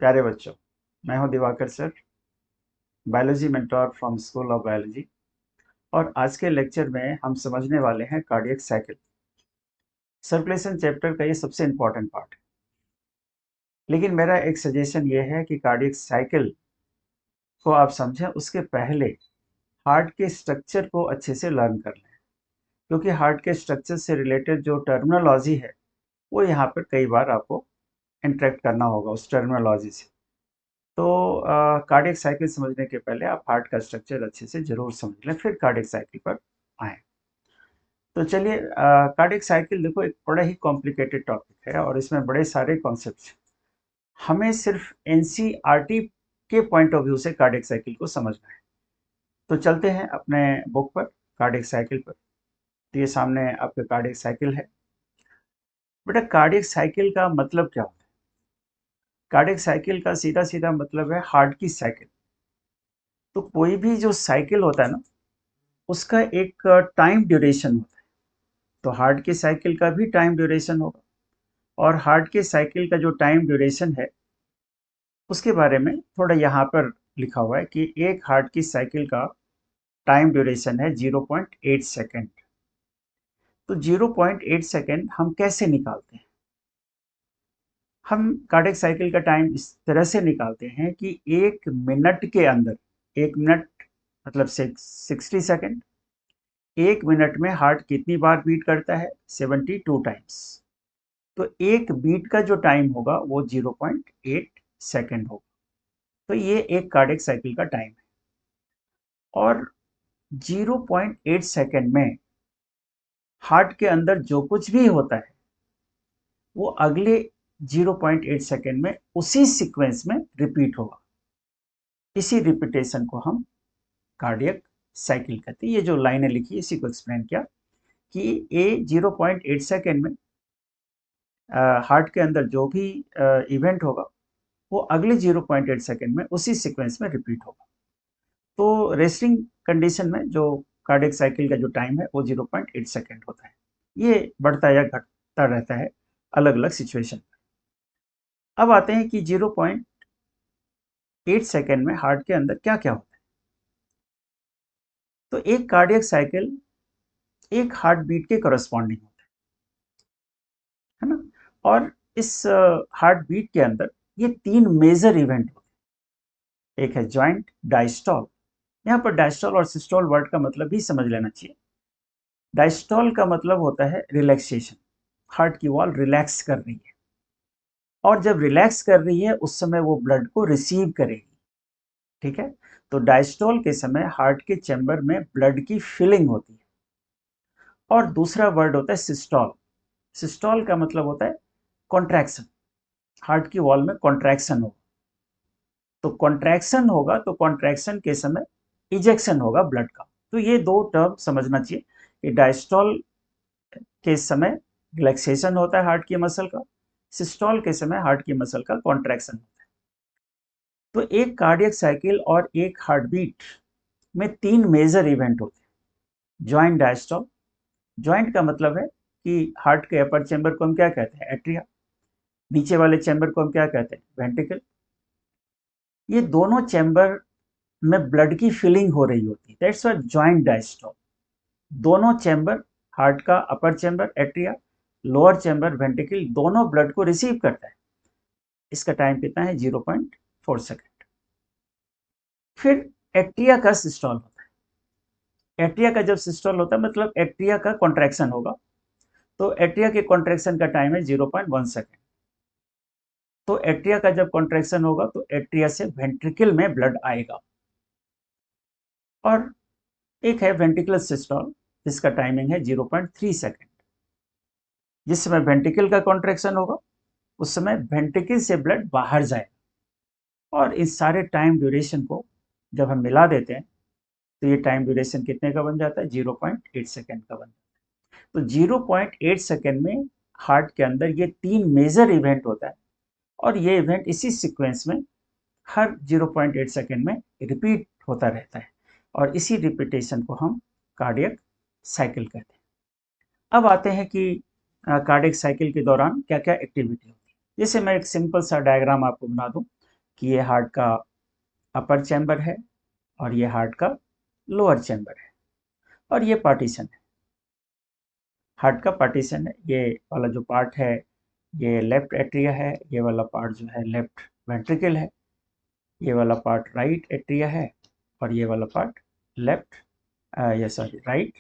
प्यारे बच्चों, मैं हूं Diwakar sir, biology mentor from school of biology. और आज के लेक्चर में हम समझने वाले हैं कार्डियक साइकिल। सर्कुलेशन चैप्टर का ये सबसे इम्पोर्टेंट पार्ट है। लेकिन मेरा एक सजेशन ये है कि कार्डियक साइकिल को आप समझें उसके पहले हार्ट के स्ट्रक्चर को अच्छे से लर्न कर लें, क्योंकि हार्ट के स्ट्रक्चर से रिलेटेड जो टर्मिनोलॉजी है वो यहाँ पर कई बार आपको इंटरेक्ट करना होगा उस टर्मिनोलॉजी से। तो कार्डियक साइकिल समझने के पहले आप हार्ट का स्ट्रक्चर अच्छे से जरूर समझ लें, फिर कार्डियक साइकिल पर आए। तो चलिए, कार्डियक साइकिल देखो एक बड़ा ही कॉम्प्लिकेटेड टॉपिक है और इसमें बड़े सारे कॉन्सेप्ट्स। हमें सिर्फ एनसीईआरटी के पॉइंट ऑफ व्यू से कार्डियक साइकिल को समझना है। तो चलते हैं अपने बुक पर, कार्डियक साइकिल पर। तो ये सामने आपके कार्डियक साइकिल है। बेटा, कार्डियक साइकिल का मतलब क्या होता है? कार्डियक साइकिल का सीधा सीधा मतलब है हार्ट की साइकिल। तो कोई भी जो साइकिल होता है ना, उसका एक टाइम ड्यूरेशन होता है। तो हार्ट की साइकिल का भी टाइम ड्यूरेशन होगा, और हार्ट के साइकिल का जो टाइम ड्यूरेशन है उसके बारे में थोड़ा यहाँ पर लिखा हुआ है कि एक हार्ट की साइकिल का टाइम ड्यूरेशन है 0.8 सेकेंड। तो 0.8 सेकेंड हम कैसे निकालते हैं? हम कार्डियक साइकिल का टाइम इस तरह से निकालते हैं कि एक मिनट के अंदर, एक मिनट मतलब 60 सेकेंड, एक मिनट में हार्ट कितनी बार बीट करता है? 72 टाइम्स। तो एक बीट का जो टाइम होगा वो 0.8 सेकेंड होगा। तो ये एक कार्डियक साइकिल का टाइम है। और 0.8 सेकेंड में हार्ट के अंदर जो कुछ भी होता है वो अगले 0.8 सेकेंड में उसी सीक्वेंस में रिपीट होगा। इसी रिपीटेशन को हम कार्डियक साइकिल कहते हैं। ये जो लाइनें लिखी इसी को एक्सप्लेन किया कि ए 0.8 सेकेंड में हार्ट के अंदर जो भी इवेंट होगा वो अगले 0.8 सेकेंड में उसी सीक्वेंस में रिपीट होगा। तो रेस्टिंग कंडीशन में जो कार्डियक साइकिल का जो टाइम है वो 0.8 सेकेंड होता है। ये बढ़ता या घटता रहता है अलग अलग सिचुएशन में। अब आते हैं कि 0.8 सेकेंड में हार्ट के अंदर क्या क्या होता है। तो एक कार्डियक साइकिल एक हार्ट बीट के करस्पॉन्डिंग होता है ना। और इस हार्ट बीट के अंदर ये तीन मेजर इवेंट होते हैं। एक है ज्वाइंट डायस्टॉल। यहाँ पर डायस्टॉल और सिस्टोल वर्ड का मतलब भी समझ लेना चाहिए। डायस्टॉल का मतलब होता है रिलैक्सेशन, हार्ट की वॉल रिलैक्स कर रही है, और जब रिलैक्स कर रही है उस समय वो ब्लड को रिसीव करेगी। ठीक है। तो डायस्टोल के समय हार्ट के चैम्बर में ब्लड की फिलिंग होती है। और दूसरा वर्ड होता है सिस्टोल। सिस्टोल का मतलब होता है कॉन्ट्रैक्शन, हार्ट की वॉल में कॉन्ट्रैक्शन होगा। तो कॉन्ट्रैक्शन होगा तो कॉन्ट्रैक्शन के समय इजेक्शन होगा ब्लड का। तो ये दो टर्म समझना चाहिए कि डायस्टोल के समय रिलैक्सेशन होता है हार्ट की मसल का, सिस्टोल के समय हार्ट की मसल का कॉन्ट्रैक्शन होता है। तो एक कार्डियक साइकिल और एक हार्ट बीट में तीन मेजर इवेंट होते हैं। ज्वाइंट डायस्टोल, ज्वाइंट का मतलब है कि हार्ट के अपर चैम्बर को हम क्या कहते हैं? एट्रिया। नीचे वाले चैम्बर को हम क्या कहते हैं? वेंट्रिकल। ये दोनों चैम्बर में ब्लड की फिलिंग हो रही होती है, दैट्स व्हाई ज्वाइंट डायस्टोल। दोनों चैम्बर, हार्ट का upper chamber atria, lower chamber ventricle, दोनों ब्लड को रिसीव करता है। इसका टाइम कितना है? 0.4 सेकेंड। फिर एट्रिया का सिस्टोल होता है। एट्रिया का जब सिस्टोल होता है मतलब एट्रिया का कॉन्ट्रैक्शन होगा। तो एट्रिया के कॉन्ट्रैक्शन का टाइम है 0.1 सेकेंड। तो एट्रिया का जब कॉन्ट्रैक्शन होगा तो एट्रिया से वेंट्रिकल में ब्लड आएगा। और एक है वेंट्रिकुलर सिस्टोल, जिसका टाइमिंग है 0.3 सेकेंड। जिस समय वेंट्रिकल का कॉन्ट्रैक्शन होगा उस समय वेंट्रिकल से ब्लड बाहर जाएगा। और इस सारे टाइम ड्यूरेशन को जब हम मिला देते हैं तो ये टाइम ड्यूरेशन कितने का बन जाता है? 0.8 सेकेंड का बन जाता है। तो 0.8 सेकेंड में हार्ट के अंदर ये तीन मेजर इवेंट होता है, और ये इवेंट इसी सीक्वेंस में हर 0.8 सेकेंड में रिपीट होता रहता है, और इसी रिपीटेशन को हम कार्डियक साइकिल कहते हैं। अब आते हैं कि कार्डियक साइकिल के दौरान क्या क्या एक्टिविटी होती है। जैसे मैं एक सिंपल सा डायग्राम आपको बना दूं। कि ये हार्ट का अपर चैम्बर है और ये हार्ट का लोअर चैम्बर है और ये पार्टीशन है, हार्ट का पार्टीशन है। ये वाला जो पार्ट है ये लेफ्ट एट्रिया है, ये वाला पार्ट जो है लेफ्ट वेंट्रिकल है, ये वाला पार्ट राइट एट्रिया है और ये वाला पार्ट लेफ्ट ये सॉरी राइट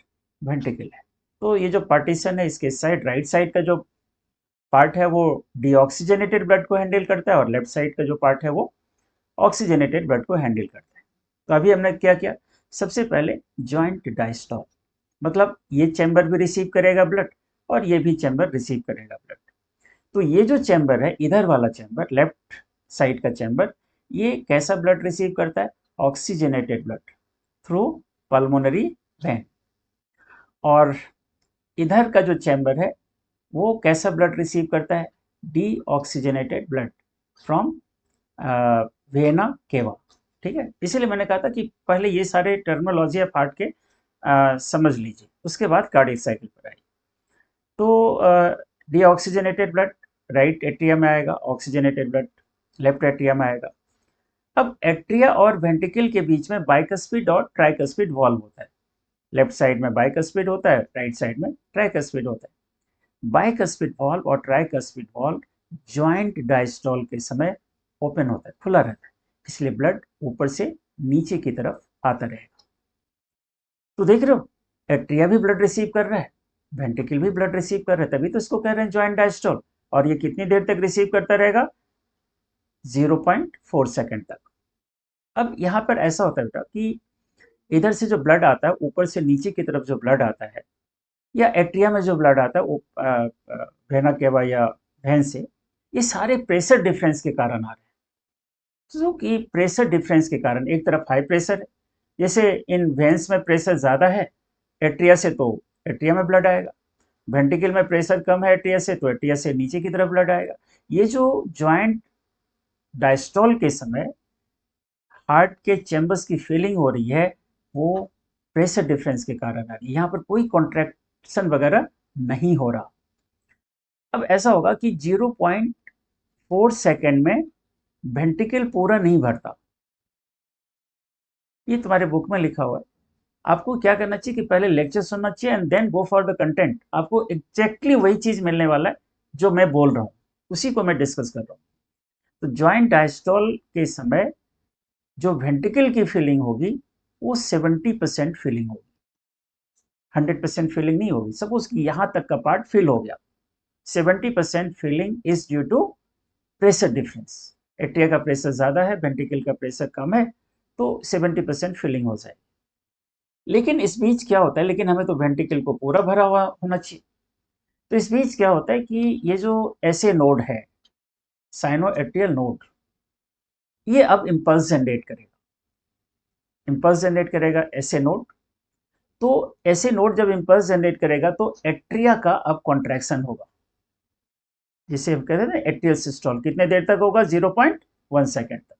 वेंट्रिकल है। तो ये जो पार्टीशन है इसके साइड राइट साइड का जो पार्ट है वो डीऑक्सीजनेटेड ब्लड को हैंडल करता है और लेफ्ट साइड का जो पार्ट है वो ऑक्सीजनेटेड ब्लड को हैंडल करता है। तो अभी हमने क्या किया, सबसे पहले जॉइंट डायस्टॉल, मतलब ये चैम्बर भी रिसीव करेगा ब्लड और ये भी चैम्बर रिसीव करेगा ब्लड। तो ये जो चैम्बर है, इधर वाला चैम्बर, लेफ्ट साइड का चैम्बर, ये कैसा ब्लड रिसीव करता है, oxygenated blood through pulmonary vein. और इधर का जो चैम्बर है वो कैसा ब्लड रिसीव करता है, deoxygenated blood from vena cava. ठीक है, इसीलिए मैंने कहा था कि पहले ये सारे टर्मिनोलॉजी ऑफ हार्ट के समझ लीजिए, उसके बाद कार्डियक साइकिल पर आइए। तो डीऑक्सीजनेटेड ब्लड राइट एट्रिया में आएगा, ऑक्सीजनेटेड ब्लड लेफ्ट एट्रिया में आएगा। अब एट्रिया और वेंट्रिकल के बीच में बाइकस्पिड और ट्राइकस्पिड वॉल्व होता है। लेफ्ट साइड में बाइकस्पिड होता है, राइट साइड में ट्राइकस्पिड होता है। बाइकस्पिड वॉल्व और ट्राइकस्पिड वॉल्व जॉइंट डायस्टोल के समय ओपन होता है, खुला रहता है, इसलिए ब्लड ऊपर से नीचे की तरफ आता रहेगा। तो देख रहे हो, एट्रिया भी ब्लड रिसीव कर रहा है, वेंट्रिकल भी ब्लड रिसीव कर रहा है, तभी तो इसको कह रहे हैं जॉइंट डायस्टोल। और ये कितनी देर तक रिसीव करता रहेगा, 0.4 सेकंड तक। अब यहाँ पर ऐसा होता है बेटा कि इधर से जो ब्लड आता है, ऊपर से नीचे की तरफ जो ब्लड आता है, या एट्रिया में जो ब्लड आता है वो वेना केवा या वेन से, ये सारे प्रेशर डिफरेंस के कारण आ रहे हैं। जो कि प्रेशर डिफरेंस के कारण, एक तरफ हाई प्रेशर है, जैसे इन वेन्स में प्रेशर ज़्यादा है एट्रिया से, तो एट्रिया में ब्लड आएगा। वेंट्रिकल में प्रेशर कम है एट्रिया से, तो एट्रिया से नीचे की तरफ ब्लड आएगा। ये जो जॉइंट डायस्टोल के समय हार्ट के चैम्बर्स की फीलिंग हो रही है, वो प्रेशर डिफरेंस के कारण आ रही है। यहाँ पर कोई कॉन्ट्रैक्शन वगैरह नहीं हो रहा। अब ऐसा होगा कि 0.4 सेकेंड में वेंट्रिकल पूरा नहीं भरता, ये तुम्हारे बुक में लिखा हुआ है। आपको क्या करना चाहिए कि पहले लेक्चर सुनना चाहिए and then go for the content. आपको एग्जैक्टली वही चीज मिलने वाला है जो मैं बोल रहा हूँ, उसी को मैं डिस्कस कर रहा हूँ। तो जॉइंट डायस्टोल के समय जो वेंट्रिकल की फीलिंग होगी वो 70% फीलिंग होगी, 100% फीलिंग नहीं होगी। सपोज कि यहाँ तक का पार्ट फिल हो गया, 70% filling is due to pressure difference. Atria का प्रेशर ज़्यादा है, वेंट्रिकल का प्रेशर कम है, तो 70% फीलिंग हो जाएगी। लेकिन इस बीच क्या होता है, लेकिन हमें तो वेंट्रिकल को पूरा भरा हुआ होना चाहिए। तो इस बीच क्या होता है कि ये जो ऐसे नोड है, साइनो एट्रियल नोड, ये अब इम्पल्स जनरेट करेगा। इम्पल्स जनरेट करेगा ऐसे नोड। तो ऐसे नोड जब इम्पल्स जनरेट करेगा तो एट्रिया का अब कॉन्ट्रैक्शन होगा, जिसे हम कहते हैं ना एट्रियल सिस्टोल। कितने देर तक होगा, 0.1 सेकेंड तक।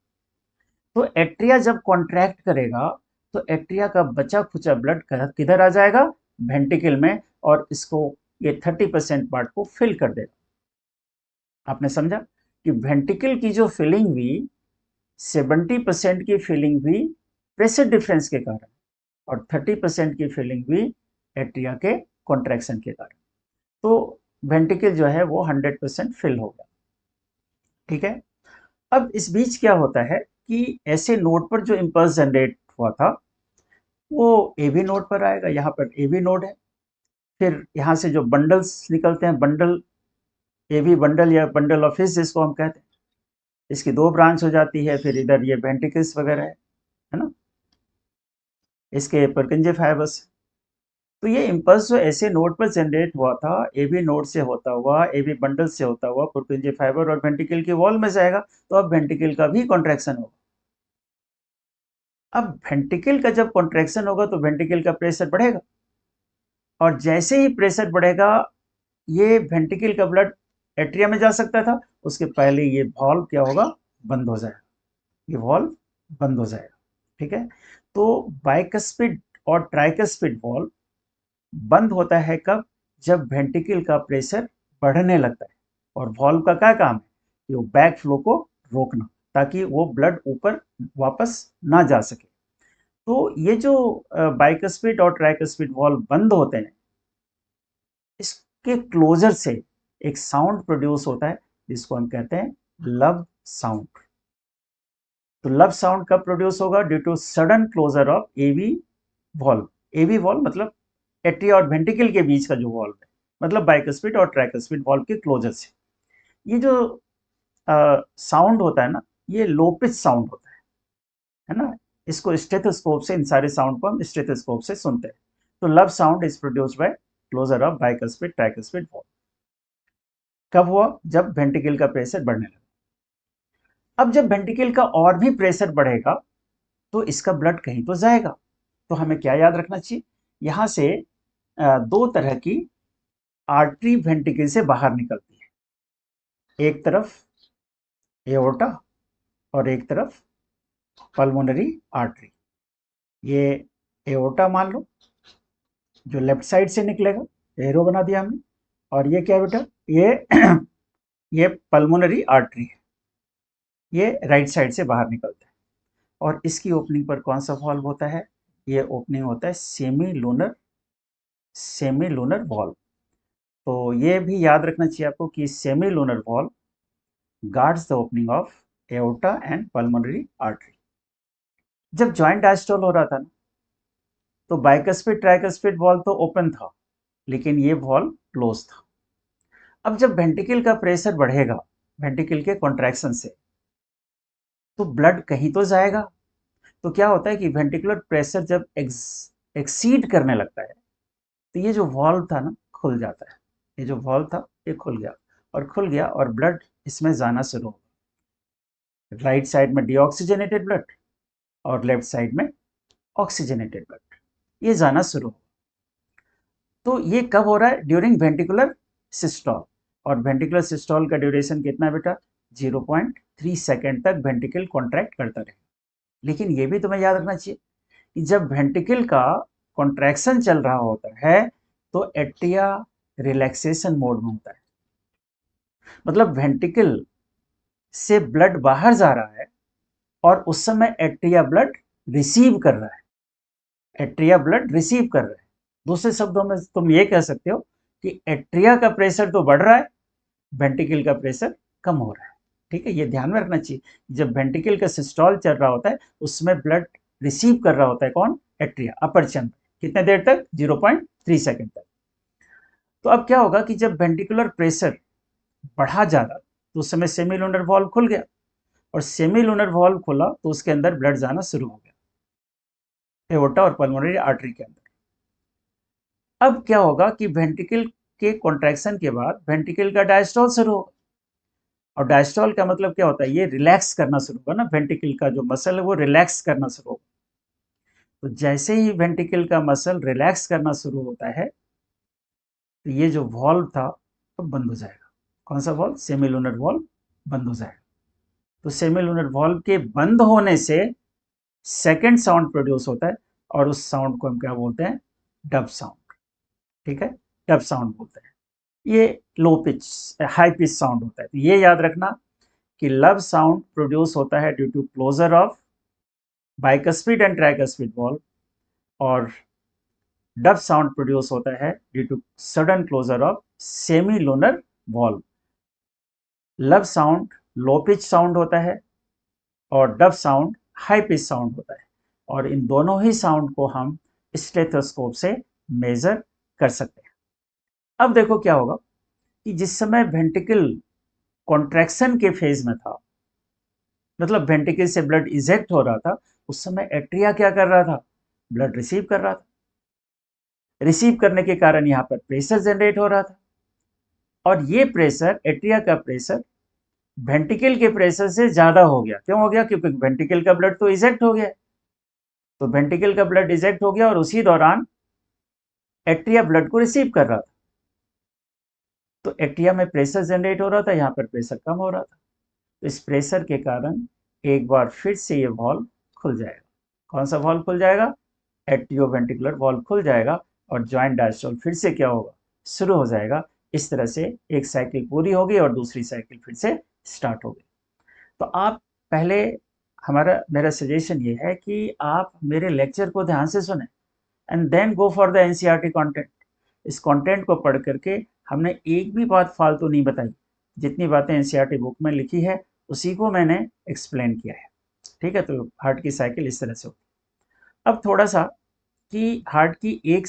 तो एट्रिया जब कॉन्ट्रैक्ट करेगा तो एट्रिया का बचा खुचा ब्लड किधर आ जाएगा, वेंट्रिकल में, और इसको ये 30% पार्ट को फिल कर देगा। आपने समझा कि वेंट्रिकल की जो फिलिंग हुई, 70% की फिलिंग हुई प्रेशर डिफरेंस के कारण और 30% की फिलिंग हुई एट्रिया के कॉन्ट्रैक्शन के कारण। तो वेंट्रिकल जो है वो 100% फिल हो गया। ठीक है, अब इस बीच क्या होता है कि ऐसे नोड पर जो इम्पल्स जनरेट हुआ था वो ए बी नोड पर आएगा। यहाँ पर ए बी नोड है, फिर यहाँ से जो बंडल्स निकलते हैं, बंडल ए बी बंडल या बंडल ऑफ हिस जिसको हम कहते हैं, इसकी दो ब्रांच हो जाती है। फिर इधर ये वेंट्रिकल्स वगैरह है ना, इसके परकिंजे फाइबर्स। तो ये इम्पल्स जो ऐसे नोड पर जनरेट हुआ था, ए बी नोड से होता हुआ, ए बी बंडल से होता हुआ पुरकिंजे फाइबर और वेंट्रिकल की वॉल में जाएगा, तो अब वेंट्रिकल का भी कॉन्ट्रैक्शन होगा। अब वेंट्रिकल का जब कॉन्ट्रैक्शन होगा तो वेंट्रिकल का प्रेशर बढ़ेगा, और जैसे ही प्रेशर बढ़ेगा ये वेंट्रिकल का ब्लड एट्रिया में जा सकता था, उसके पहले ये वॉल्व क्या होगा, बंद हो जाएगा, ये वॉल्व बंद हो जाएगा। ठीक है, तो बाइकस्पिड और ट्राइकस्पिड वॉल्व बंद होता है कब, जब वेंट्रिकल का प्रेशर बढ़ने लगता है। और वॉल्व का क्या काम है कि वो बैक फ्लो को रोकना। ताकि वो ब्लड ऊपर वापस ना जा सके। तो ये जो बाइकस्पिड और ट्राइकस्पिड वाल्व बंद होते हैं, इसके क्लोजर से एक साउंड प्रोड्यूस होता है जिसको हम कहते हैं लब साउंड। तो लब साउंड कब प्रोड्यूस होगा? Due to sudden closure of AV valve. AV valve मतलब एट्रिया और वेंट्रिकल के बीच का जो वॉल्व है, मतलब बाइकस्पिड और ट्राइकस्पिड वॉल्व के क्लोजर से। ये जो साउंड होता है ना, ये लो पिच साउंड होता है ना। इसको स्टेथोस्कोप से, इन सारे साउंड को हम स्टेथोस्कोप से सुनते हैं। तो lub sound is produced by closure of bicuspid tricuspid valve. कब हुआ? जब वेंट्रिकल का प्रेशर बढ़ने लगा। अब जब वेंट्रिकल का और भी प्रेशर बढ़ेगा तो इसका ब्लड कहीं तो जाएगा। तो हमें क्या याद रखना चाहिए? यहां से दो तरह की आर्टरी वेंट्रिकल से बाहर निकलती है। एक तरफ एओर्टा और एक तरफ पल्मोनरी आर्टरी। ये एओर्टा मान लो, जो लेफ्ट साइड से निकलेगा, एरो बना दिया हमने। और ये क्या बेटा? ये ये पल्मोनरी आर्टरी है, ये राइट साइड से बाहर निकलता है। और इसकी ओपनिंग पर कौन सा वाल्व होता है? ये ओपनिंग होता है सेमी लूनर वाल्व। तो ये भी याद रखना चाहिए आपको कि semi lunar valve guards the opening of aorta and pulmonary artery. जब जॉइंट डायस्टोल हो रहा था ना, तो बाइकस्पिड ट्राइकस्पिड वाल्व तो ओपन था, लेकिन ये वाल्व क्लोज था। अब जब वेंट्रिकल का प्रेशर बढ़ेगा वेंट्रिकल के कॉन्ट्रैक्शन से, तो ब्लड कहीं तो जाएगा। तो क्या होता है कि वेंट्रिकुलर प्रेशर जब एक्सीड करने लगता है, तो ये जो वाल्व था ना, खुल जाता है। ये जो वाल्व था ये खुल गया और ब्लड इसमें जाना शुरू हो गया। राइट साइड में डीऑक्सीजनेटेड ब्लड और लेफ्ट साइड में ऑक्सीजनेटेड ब्लड, ये जाना शुरू हो। तो ये कब हो रहा है? During ventricular systole. और वेंट्रिकुलर सिस्टोल का ड्यूरेशन कितना है बेटा? 0.3 सेकेंड तक वेंट्रिकल कॉन्ट्रैक्ट करता रहे। लेकिन ये भी तुम्हें याद रखना चाहिए कि जब वेंट्रिकल का कॉन्ट्रैक्शन चल रहा होता है तो एट्रिया रिलैक्सेशन मोड में होता है। मतलब वेंट्रिकल से ब्लड बाहर जा रहा है और उस समय एट्रिया ब्लड रिसीव कर रहा है। एट्रिया ब्लड रिसीव कर रहा है। दूसरे शब्दों में तुम ये कह सकते हो कि एट्रिया का प्रेशर तो बढ़ रहा है, वेंट्रिकल का प्रेशर कम हो रहा है। ठीक है, ये ध्यान में रखना चाहिए। जब वेंट्रिकल का सिस्टोल चल रहा होता है उसमें ब्लड रिसीव कर रहा होता है कौन? एट्रिया, अपर चैम्बर। कितने देर तक? 0.3 सेकेंड तक। तो अब क्या होगा कि जब वेंट्रिकुलर प्रेशर बढ़ा ज्यादा, तो उस समय सेमीलूनर वॉल्व खुल गया, और सेमीलूनर वॉल्व खुला तो उसके अंदर ब्लड जाना शुरू हो गया एओर्टा और पल्मोनरी आर्टरी के अंदर। अब क्या होगा कि वेंट्रिकल के कॉन्ट्रैक्शन के बाद वेंट्रिकल का डायस्टोल शुरू होगा। और डायस्टोल का मतलब क्या होता है? ये रिलैक्स करना शुरू होगा ना, वेंट्रिकल का जो मसल है वो रिलैक्स करना शुरू होगा। तो जैसे ही वेंट्रिकल का मसल रिलैक्स करना शुरू होता है, तो ये जो वॉल्व था तो बंद हो जाएगा। कौन सा वॉल्व? सेमीलूनर वॉल्व बंद हो जाएगा। तो सेमीलूनर वॉल्व के बंद होने से सेकंड साउंड प्रोड्यूस होता है, और उस साउंड को हम क्या बोलते हैं? Dub sound. ठीक है, डब साउंड बोलते हैं। ये low pitch high pitch sound होता है। तो ये याद रखना कि लब साउंड प्रोड्यूस होता है due to closure of bicuspid and tricuspid valve, और डब साउंड प्रोड्यूस होता है due to sudden closure of semi lunar valve. Lub sound low pitch sound होता है और dub sound high pitch sound होता है, और इन दोनों ही साउंड को हम स्टेथोस्कोप से मेजर कर सकते हैं। अब देखो क्या होगा कि जिस समय वेंट्रिकल कॉन्ट्रैक्शन के फेज में था, मतलब वेंट्रिकल से ब्लड इजेक्ट हो रहा था, उस समय एट्रिया क्या कर रहा था? ब्लड रिसीव कर रहा था। रिसीव करने के कारण यहाँ पर प्रेशर जनरेट हो रहा था, और ये प्रेशर, एट्रिया का प्रेशर, वेंट्रिकल के प्रेशर से ज्यादा हो गया। क्यों हो गया? क्योंकि वेंट्रिकल का ब्लड तो इजेक्ट हो गया। तो वेंट्रिकल का ब्लड इजेक्ट हो गया और उसी दौरान एट्रिया ब्लड को रिसीव कर रहा था। तो एट्रिया में प्रेशर जनरेट हो रहा था, यहाँ पर प्रेशर कम हो रहा था। तो इस प्रेशर के कारण एक बार फिर से ये वॉल्व खुल जाएगा। कौन सा वॉल्व खुल जाएगा? एट्रियोवेंट्रिकुलर वॉल्व खुल जाएगा, और जॉइंट डायस्टोल फिर से क्या होगा? शुरू हो जाएगा। इस तरह से एक साइकिल पूरी होगी और दूसरी साइकिल फिर से स्टार्ट होगी। तो आप पहले मेरा सजेशन ये है कि आप मेरे लेक्चर को ध्यान से सुने and then go for the NCERT content. इस कंटेंट को पढ़ करके हमने एक भी बात फालतू नहीं बताई, जितनी बातें एनसीईआरटी बुक में लिखी है उसी को मैंने एक्सप्लेन किया है। ठीक है, तो हार्ट की साइकिल इस तरह से होती है। अब थोड़ा सा कि हार्ट की एक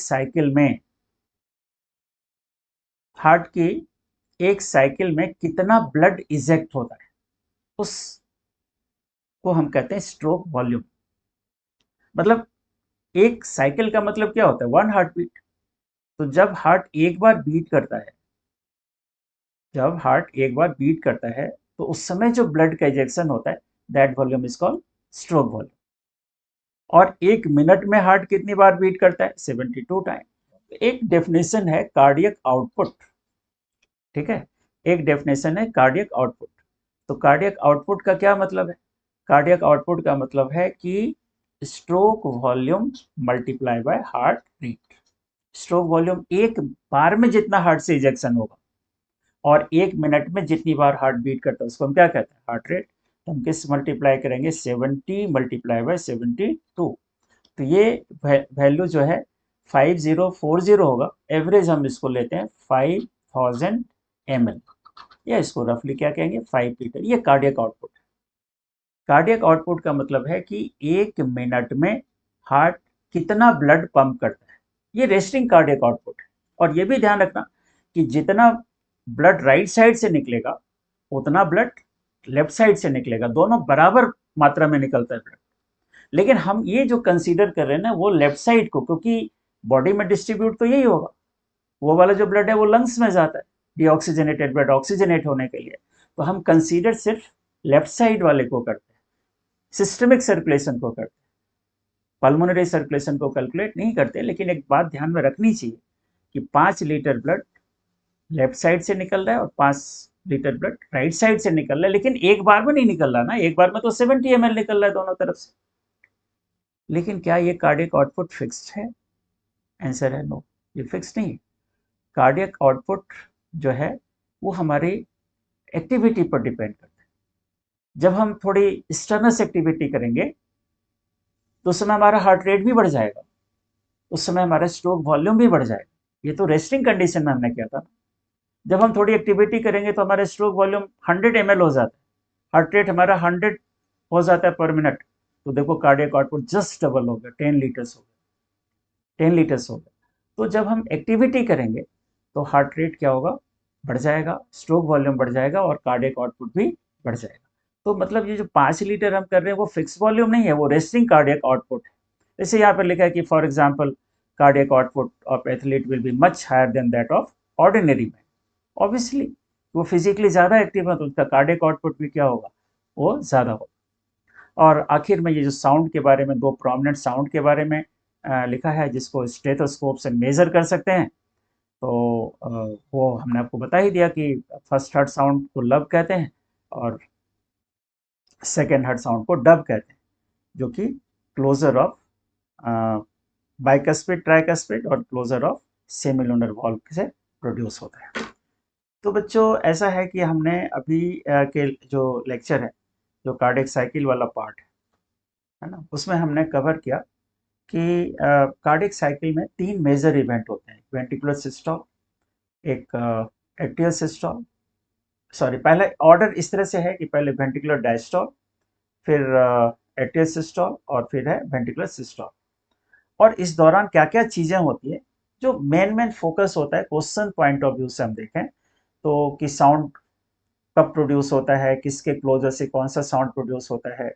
साइकिल में कितना ब्लड इजेक्ट होता है, उसको हम कहते हैं स्ट्रोक वॉल्यूम। मतलब एक साइकिल का मतलब क्या होता है, 1 हार्ट बीट। तो जब हार्ट एक बार बीट करता है तो उस समय जो ब्लड का इजेक्शन होता है, that volume is called stroke volume. और 1 मिनट में हार्ट कितनी बार बीट करता है, 72 टाइम। एक डेफिनेशन है कार्डियक आउटपुट। ठीक है, एक डेफिनेशन है कार्डियक आउटपुट। तो कार्डियक आउटपुट का क्या मतलब है, कार्डियक आउटपुट का मतलब है कि stroke volume multiply by heart rate. Stroke volume एक बार में जितना हार्ट से इजेक्शन होगा और 1 मिनट में जितनी बार हार्ट बीट करता है उसको हम क्या कहते हैं, हार्ट रेट। तो हम किस मल्टीप्लाई करेंगे, 70 मल्टीप्लाई बाय 72। तो ये वैल्यू जो है 5040 होगा। एवरेज हम इसको लेते हैं 5000 ml, या इसको रफली क्या कहेंगे, 5 लीटर। ये कार्डियक आउटपुट। कार्डियक आउटपुट का मतलब है कि 1 मिनट में हार्ट कितना ब्लड पंप करता है, ये रेस्टिंग कार्डियक आउटपुट है। और ये भी ध्यान रखना कि जितना ब्लड राइट साइड से निकलेगा उतना ब्लड लेफ्ट साइड से निकलेगा, दोनों बराबर मात्रा में निकलता है ब्लड। लेकिन हम ये जो कंसीडर कर रहे हैं ना वो लेफ्ट साइड को, क्योंकि बॉडी में डिस्ट्रीब्यूट तो यही होगा। वो वाला जो ब्लड है वो लंग्स में जाता है, डीऑक्सीजनेटेड ब्लड ऑक्सीजनेट होने के लिए। तो हम कंसीडर सिर्फ लेफ्ट साइड वाले को करते हैं, सिस्टमिक सर्कुलेशन को करते हैं, पल्मोनरी सर्कुलेशन को कैलकुलेट नहीं करते। लेकिन एक बात ध्यान में रखनी चाहिए कि 5 लीटर ब्लड लेफ्ट साइड से निकल रहा है और 5 लीटर ब्लड राइट साइड से निकल रहा है, लेकिन एक बार में नहीं निकल रहा ना, एक बार में तो 70 ml निकल रहा है दोनों तरफ से। लेकिन क्या ये कार्डियक आउटपुट फिक्स्ड है, आंसर है नो, ये फिक्स नहीं है। कार्डियक आउटपुट जो है वो हमारी एक्टिविटी पर डिपेंड करता है। जब हम थोड़ी स्टर्नस एक्टिविटी करेंगे तो उस समय हमारा हार्ट रेट भी बढ़ जाएगा, उस समय हमारा स्ट्रोक वॉल्यूम भी बढ़ जाएगा। ये तो रेस्टिंग कंडीशन में हमने किया था। जब हम थोड़ी एक्टिविटी करेंगे तो हमारा स्ट्रोक वॉल्यूम 100 ml हो जाता है, हार्ट रेट हमारा 100 हो जाता है पर मिनट। तो देखो कार्डियक आउटपुट जस्ट डबल हो गया, 10 लीटर्स हो गया, 10 लीटर्स हो गया। तो जब हम एक्टिविटी करेंगे तो हार्ट रेट क्या होगा, बढ़ जाएगा, स्ट्रोक वॉल्यूम बढ़ जाएगा और कार्डियक आउटपुट भी बढ़ जाएगा। तो मतलब ये जो 5 लीटर हम कर रहे हैं वो फिक्स वॉल्यूम नहीं है, वो रेस्टिंग कार्डियक आउटपुट है। जैसे यहाँ पर लिखा है कि for example cardiac output of athlete will be much higher than that of ordinary man. Obviously वो फिजिकली ज़्यादा एक्टिव है तो उसका कार्डियक आउटपुट भी क्या होगा, वो ज़्यादा होगा। और आखिर में ये जो साउंड के बारे में, दो प्रोमिनेंट साउंड के बारे में लिखा है जिसको स्टेथोस्कोप से मेज़र कर सकते हैं। तो वो हमने आपको बता ही दिया कि फर्स्ट हर्ट साउंड को लब कहते हैं और सेकेंड हर्ट साउंड को डब कहते हैं, जो कि क्लोजर ऑफ बाइकस्पिड ट्राइकस्पिड और क्लोजर ऑफ सेमिलुनर वॉल्व से प्रोड्यूस होता है। तो बच्चों ऐसा है कि हमने अभी के जो लेक्चर है, जो कार्डियक साइकिल वाला पार्ट है ना, उसमें हमने कवर किया कि कार्डियक साइकिल में 3 मेजर इवेंट होते हैं, वेंट्रिकुलर सिस्टोल, एक एट्रियल सिस्टोल, सॉरी पहले ऑर्डर इस तरह से है कि पहले वेंट्रिकुलर डायस्टोल, फिर एट्रियल सिस्टोल और फिर है वेंट्रिकुलर सिस्टोल। और इस दौरान क्या क्या चीज़ें होती है, जो मेन फोकस होता है क्वेश्चन पॉइंट ऑफ व्यू से हम देखें तो कि साउंड कब प्रोड्यूस होता है, किसके क्लोजर से कौन सा साउंड प्रोड्यूस होता है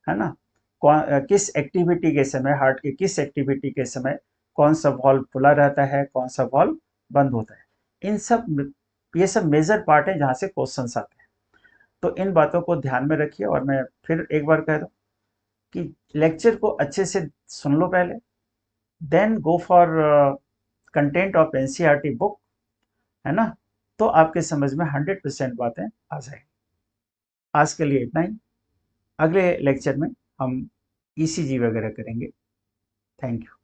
ना, किस एक्टिविटी के समय, हार्ट की किस एक्टिविटी के समय कौन सा वॉल्व खुला रहता है, कौन सा वॉल्व बंद होता है। ये सब मेजर पार्ट है जहाँ से क्वेश्चंस आते हैं। तो इन बातों को ध्यान में रखिए। और मैं फिर एक बार कह दूं कि लेक्चर को अच्छे से सुन लो पहले, then go for content of NCERT book, है ना। तो आपके समझ में 100% बातें आ जाएंगी। आज के लिए इतना ही। अगले लेक्चर में हम ईसीजी वगैरह करेंगे। Thank you.